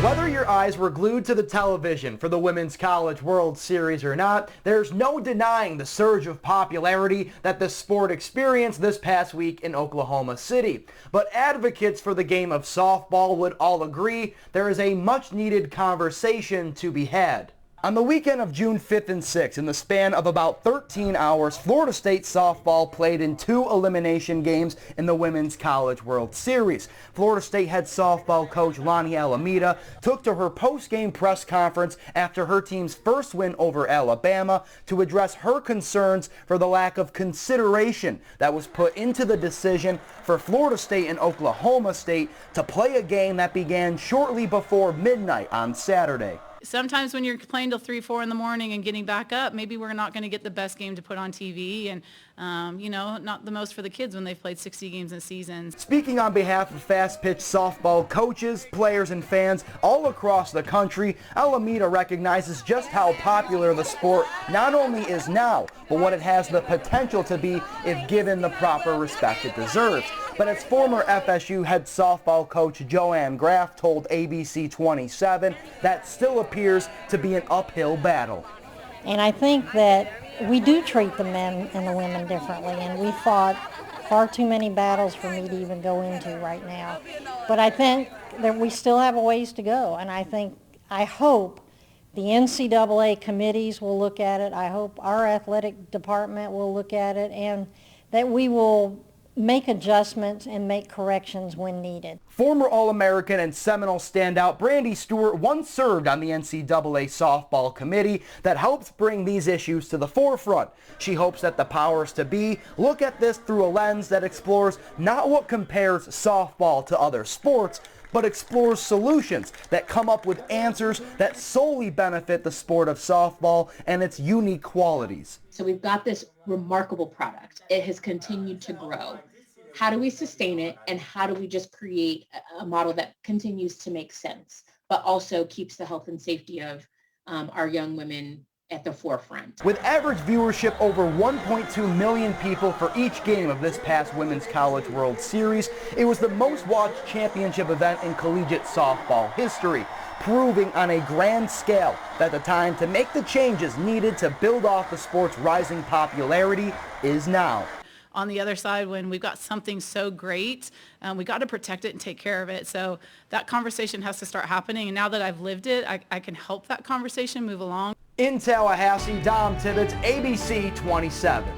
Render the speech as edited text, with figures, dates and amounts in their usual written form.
Whether your eyes were glued to the television for the Women's College World Series or not, there's no denying the surge of popularity that the sport experienced this past week in Oklahoma City. But advocates for the game of softball would all agree there is a much-needed conversation to be had. On the weekend of June 5th and 6th, in the span of about 13 hours, Florida State softball played in 2 elimination games in the Women's College World Series. Florida State head softball coach Lonnie Alameda took to her post-game press conference after her team's first win over Alabama to address her concerns for the lack of consideration that was put into the decision for Florida State and Oklahoma State to play a game that began shortly before midnight on Saturday. Sometimes when you're playing till 3, 4 in the morning and getting back up, maybe we're not going to get the best game to put on TV and, not the most for the kids when they've played 60 games in seasons. Speaking on behalf of fast-pitch softball coaches, players, and fans all across the country, Alameda recognizes just how popular the sport not only is now, but what it has the potential to be if given the proper respect it deserves. But as former FSU head softball coach Joanne Graff told ABC 27, that still appears to be an uphill battle. And I think that we do treat the men and the women differently, and we fought far too many battles for me to even go into right now. But I think that we still have a ways to go, and I hope the NCAA committees will look at it. I hope our athletic department will look at it, and that we will make adjustments and make corrections when needed. Former All-American and Seminole standout Brandy Stewart once served on the NCAA softball committee that helps bring these issues to the forefront. She hopes that the powers to be look at this through a lens that explores not what compares softball to other sports, but explores solutions that come up with answers that solely benefit the sport of softball and its unique qualities. So we've got this remarkable product. It has continued to grow. How do we sustain it, and how do we just create a model that continues to make sense, but also keeps the health and safety of our young women at the forefront? With average viewership over 1.2 million people for each game of this past Women's College World Series, it was the most watched championship event in collegiate softball history, proving on a grand scale that the time to make the changes needed to build off the sport's rising popularity is now. On the other side, when we've got something so great, we got to protect it and take care of it. So that conversation has to start happening. And now that I've lived it, I can help that conversation move along. In Tallahassee, Dom Tibbetts, ABC 27.